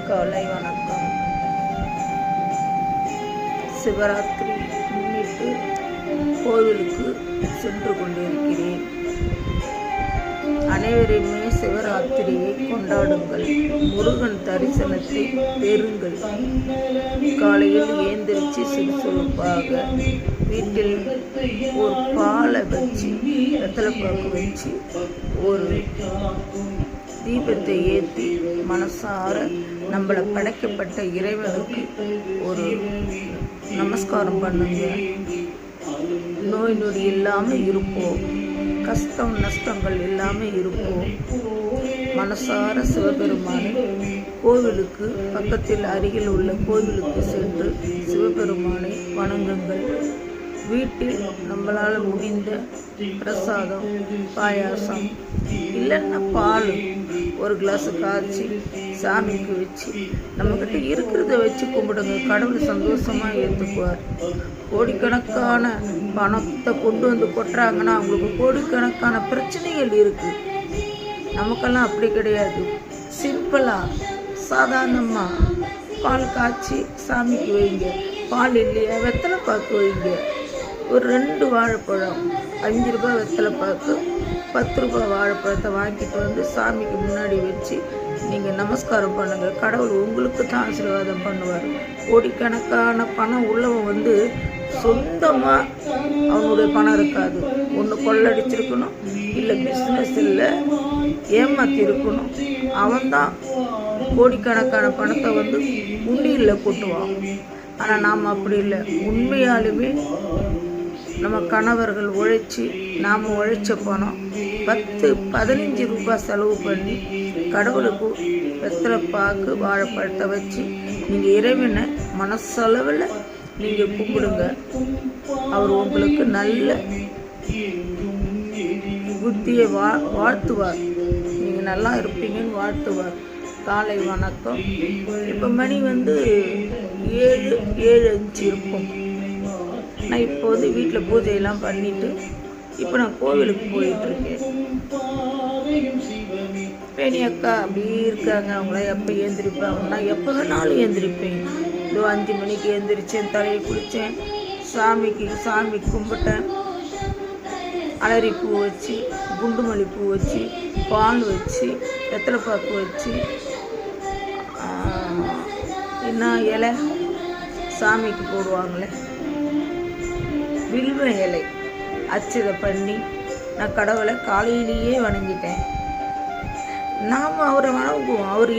காலை வணக்கம். சிவராத்திரி முன்னிட்டு கோவிலுக்கு சென்று கொண்டிருக்கிறேன். அனைவருமே சிவராத்திரியை கொண்டாடுங்கள், முருகன் தரிசனத்தை பெறுங்கள். காலையில் ஏந்திரிச்சு சுறுசுறுப்பாக வீட்டில் ஒரு பாலை வச்சு வெத்தலைப்பாக்கு வச்சு ஒரு தீபத்தை ஏற்றி மனசார நம்மளை படைக்கப்பட்ட இறைவனுக்கு ஒரு நமஸ்காரம் பண்ணுங்க. நோய் நொடி இல்லாமல் இருப்போம், கஷ்டம் நஷ்டங்கள் இல்லாமல் இருப்போம். மனசார சிவபெருமானை கோவிலுக்கு பக்கத்தில் அருகில் உள்ள கோவிலுக்கு சென்று சிவபெருமானை வணங்குங்கள். வீட்டில் நம்மளால் முடிந்த பிரசாதம், பாயாசம் இல்லைன்னா பால் ஒரு கிளாஸ் காய்ச்சி சாமிக்கு வச்சு நம்மக்கிட்ட இருக்கிறத வச்சு கும்பிடுங்க. கடவுள் சந்தோஷமாக ஏற்றுக்குவார். கோடிக்கணக்கான பணத்தை கொண்டு வந்து கொட்டுறாங்கன்னா அவங்களுக்கு கோடிக்கணக்கான பிரச்சனைகள் இருக்குது. நமக்கெல்லாம் அப்படி கிடையாது. சிம்பிளாக சாதாரணமாக பால் காய்ச்சி சாமிக்கு வைங்க. பால் இல்லையா வெத்தலை பாக்கு வைங்க. ஒரு 2 வாழைப்பழம், 5 ரூபாய் வெத்தலைப்பாக்கு, 10 ரூபாய் வாழைப்பழத்தை வாங்கிட்டு வந்து சாமிக்கு முன்னாடி வச்சு நீங்கள் நமஸ்காரம் பண்ணுங்கள். கடவுள் உங்களுக்கு தான் ஆசீர்வாதம் பண்ணுவார். கோடிக்கணக்கான பணம் உள்ளவன் வந்து சொந்தமாக அவனுடைய பணம் இருக்காது. ஒன்று கொள்ளடிச்சிருக்கணும், இல்லை பிஸ்னஸ் இல்லை ஏமாற்றி இருக்கணும். அவன்தான் கோடிக்கணக்கான பணத்தை வந்து உண்டியில் கொட்டுவான். ஆனால் நாம் அப்படி இல்லை. உண்மையாலுமே நம்ம கணவர்கள் உழைச்சி நாம் உழைச்ச பணம் 10-15 ரூபாய் செலவு பண்ணி கடவுளுக்கு வெத்தலைப்பாக்கு வாழைப்பழத்தை வச்சு நீங்கள் இறைவனை மனசளவில் நீங்கள் கும்பிடுங்க. அவர் உங்களுக்கு நல்ல புத்தியை வாழ்த்துவார். நீங்கள் நல்லா இருப்பீங்கன்னு வாழ்த்துவார். காலை வணக்கம். இப்போ மணி வந்து 7:05 இருக்கும். நான் இப்போ வந்து வீட்டில் பூஜையெல்லாம் பண்ணிவிட்டு இப்போ நான் கோவிலுக்கு போயிட்டுருக்கேன். பேணி அக்கா அப்படி இருக்காங்க. அவங்களாம் எப்போ ஏந்திரிப்பாங்க? நான் எப்போ வேணாலும் ஏந்திரிப்பேன். இதோ 5 மணிக்கு ஏந்திரிச்சேன், தலையை குளித்தேன், சாமி கும்பிட்டேன், அலரி பூ வச்சு, குண்டுமல்லி பூ வச்சு, பால் வச்சு, வெத்தலைப்பாக்கு வச்சு, என்ன இலை சாமிக்கு போடுவாங்களே வில்வ இலை அச்சதை பண்ணி நான் கடவுளை காலையிலேயே வணங்கிட்டேன். நாம் அவரை வணங்குவோம். அவர்